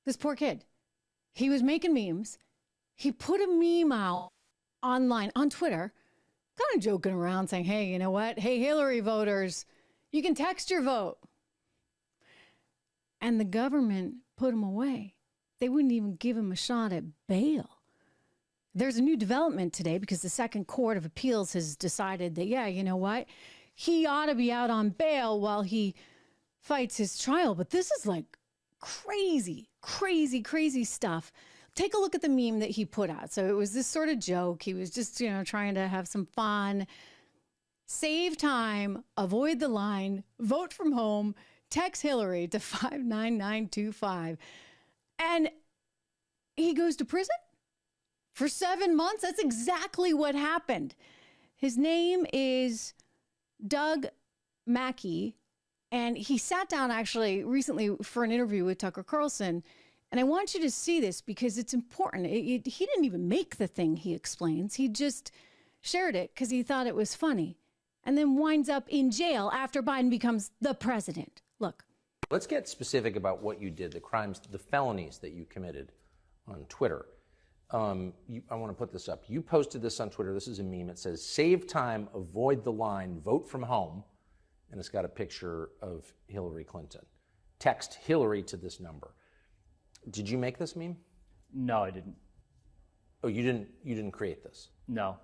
This poor kid. He was making memes. He put a meme out online on Twitter, kind of joking around saying, hey, you know what? Hey, Hillary voters, you can text your vote. And the government put him away. They wouldn't even give him a shot at bail. There's a new development today because the Second Court of Appeals has decided that, yeah, you know what? He ought to be out on bail while he fights his trial. But this is like crazy, crazy, crazy stuff. Take a look at the meme that he put out. So it was this sort of joke. He was just, trying to have some fun. Save time, avoid the line, vote from home, text Hillary to 59925. And he goes to prison for 7 months. That's exactly what happened. His name is Doug Mackey, and he sat down actually recently for an interview with Tucker Carlson. And I want you to see this because it's important. He didn't even make the thing, he explains. He just shared it because he thought it was funny, and then winds up in jail after Biden becomes the president. Look. Let's get specific about what you did, the crimes, the felonies that you committed on Twitter. I want to put this up. You posted this on Twitter. This is a meme. It says, save time, avoid the line, vote from home. And it's got a picture of Hillary Clinton. Text Hillary to this number. Did you make this meme? No, I didn't. Oh, you didn't create this? No.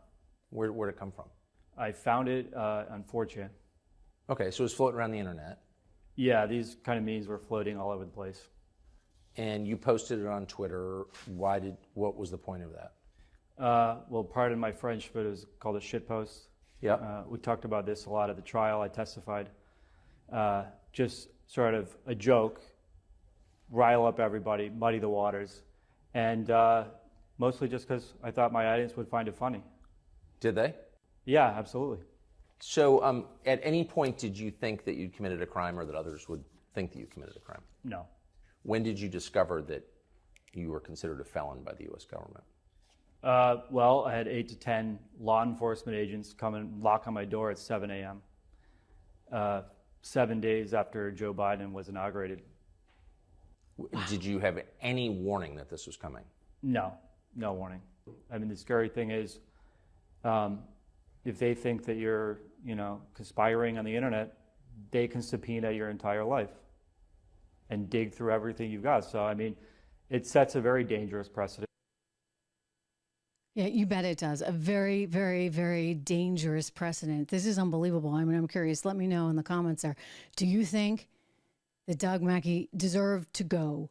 Where'd it come from? I found it on 4chan. Okay, so it was floating around the internet. Yeah, these kind of memes were floating all over the place. And you posted it on Twitter. What was the point of that? Well, pardon my French, but it was called a shit post. Yeah. We talked about this a lot at the trial. I testified. Just sort of a joke, rile up everybody, muddy the waters, and mostly just because I thought my audience would find it funny. Did they? Yeah, absolutely. So at any point, did you think that you'd committed a crime or that others would think that you committed a crime? No. When did you discover that you were considered a felon by the U.S. government? Well, I had 8 to 10 law enforcement agents come and knock on my door at 7 a.m., 7 days after Joe Biden was inaugurated. Did you have any warning that this was coming? No warning. I mean, the scary thing is, if they think that you're, conspiring on the internet, they can subpoena your entire life and dig through everything you've got. So, I mean, it sets a very dangerous precedent. Yeah, you bet it does. A very, very, very dangerous precedent. This is unbelievable. I mean, I'm curious. Let me know in the comments there. Do you think that Doug Mackey deserved to go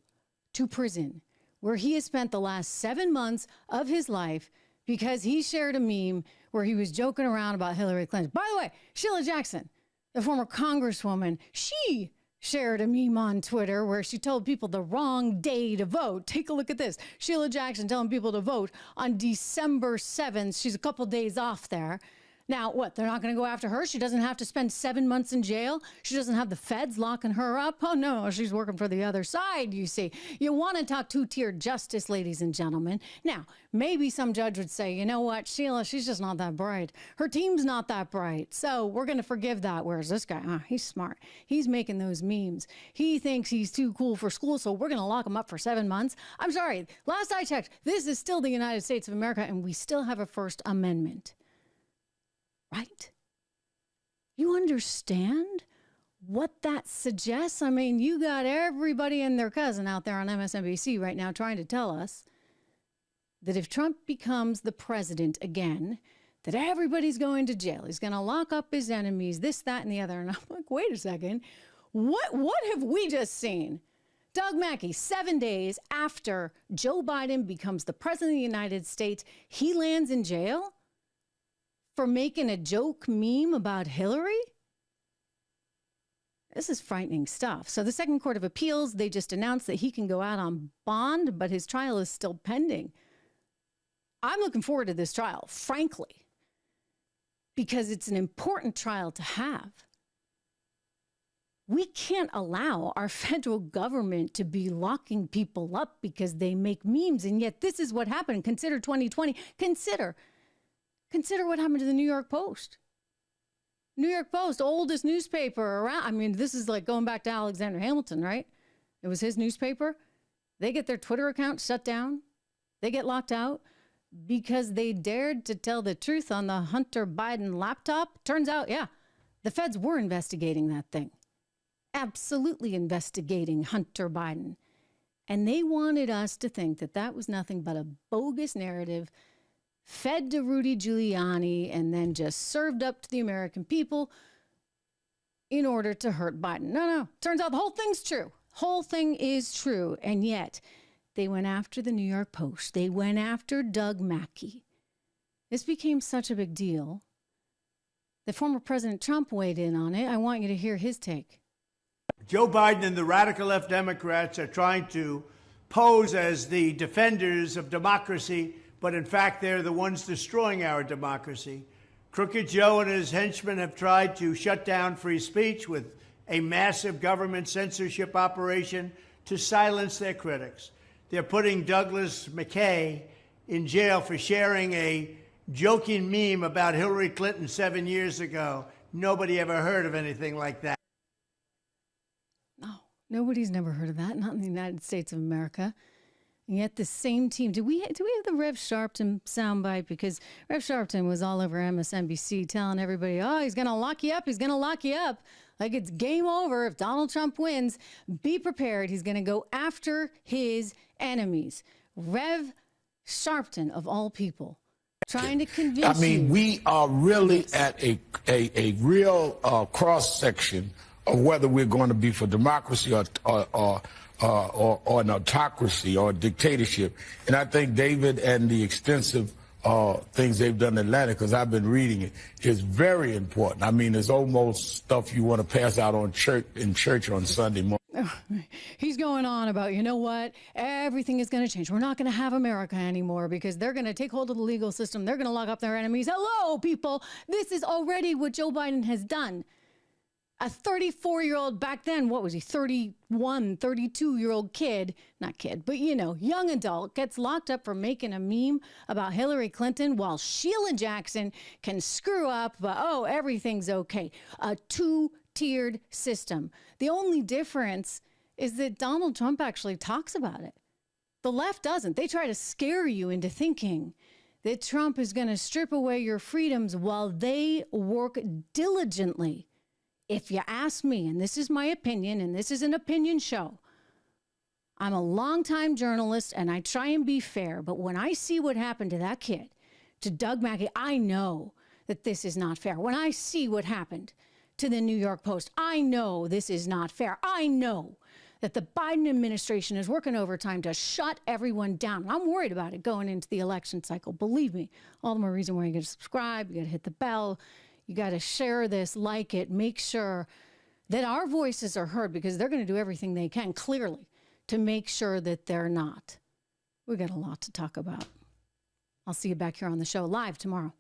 to prison where he has spent the last 7 months of his life because he shared a meme where he was joking around about Hillary Clinton? By the way, Sheila Jackson, the former congresswoman, she shared a meme on Twitter where she told people the wrong day to vote. Take a look at this. Sheila Jackson telling people to vote on December 7th. She's a couple days off there. Now, what? They're not going to go after her? She doesn't have to spend 7 months in jail? She doesn't have the feds locking her up? Oh, no, she's working for the other side, you see. You want to talk two-tier justice, ladies and gentlemen. Now, maybe some judge would say, you know what, Sheila, she's just not that bright. Her team's not that bright, so we're going to forgive that. Whereas this guy, he's smart. He's making those memes. He thinks he's too cool for school, so we're going to lock him up for 7 months. I'm sorry, last I checked, this is still the United States of America, and we still have a First Amendment. Right? You understand what that suggests? I mean, you got everybody and their cousin out there on MSNBC right now trying to tell us that if Trump becomes the president again, that everybody's going to jail. He's going to lock up his enemies, this, that, and the other. And I'm like, wait a second. What have we just seen? Doug Mackey, 7 days after Joe Biden becomes the president of the United States, he lands in jail for making a joke meme about Hillary? This is frightening stuff. So the Second Court of Appeals, they just announced that he can go out on bond, but his trial is still pending. I'm looking forward to this trial, frankly, because it's an important trial to have. We can't allow our federal government to be locking people up because they make memes, and yet this is what happened. Consider 2020. Consider what happened to the New York Post. New York Post, oldest newspaper around. I mean, this is like going back to Alexander Hamilton, right? It was his newspaper. They get their Twitter account shut down. They get locked out because they dared to tell the truth on the Hunter Biden laptop. Turns out, yeah, the feds were investigating that thing. Absolutely investigating Hunter Biden. And they wanted us to think that that was nothing but a bogus narrative fed to Rudy Giuliani and then just served up to the American people in order to hurt Biden. No. Turns out the whole thing's true. Whole thing is true. And yet they went after the New York Post. They went after Doug Mackey. This became such a big deal that former President Trump weighed in on it. I want you to hear his take. Joe Biden and the radical left Democrats are trying to pose as the defenders of democracy, but in fact, they're the ones destroying our democracy. Crooked Joe and his henchmen have tried to shut down free speech with a massive government censorship operation to silence their critics. They're putting Douglas McKay in jail for sharing a joking meme about Hillary Clinton 7 years ago. Nobody ever heard of anything like that. Nobody's never heard of that, not in the United States of America. And yet the same team, do we have the Rev Sharpton soundbite? Because Rev Sharpton was all over MSNBC telling everybody, oh, he's going to lock you up. He's going to lock you up. Like it's game over. If Donald Trump wins, be prepared. He's going to go after his enemies. Rev Sharpton, of all people, trying to convince you. We are really at a real cross-section of whether we're going to be for democracy or an autocracy or a dictatorship. And I think David and the extensive things they've done in Atlanta, because I've been reading it, is very important. I mean, it's almost stuff you want to pass out in church on Sunday morning. He's going on about, you know what, everything is going to change. We're not going to have America anymore because they're going to take hold of the legal system. They're going to lock up their enemies. Hello, people. This is already what Joe Biden has done. A 34-year-old back then, what was he, 31, 32-year-old kid, not kid, but, young adult, gets locked up for making a meme about Hillary Clinton while Sheila Jackson can screw up, but, everything's okay. A two-tiered system. The only difference is that Donald Trump actually talks about it. The left doesn't. They try to scare you into thinking that Trump is going to strip away your freedoms while they work diligently. If you ask me, and this is my opinion, and this is an opinion show, I'm a longtime journalist, and I try and be fair, but when I see what happened to that kid, to Doug Mackey, I know that this is not fair. When I see what happened to the New York Post, I know this is not fair. I know that the Biden administration is working overtime to shut everyone down. And I'm worried about it going into the election cycle. Believe me, all the more reason why you got to subscribe, you got to hit the bell, you got to share this, like it, make sure that our voices are heard because they're going to do everything they can, clearly, to make sure that they're not. We got a lot to talk about. I'll see you back here on the show live tomorrow.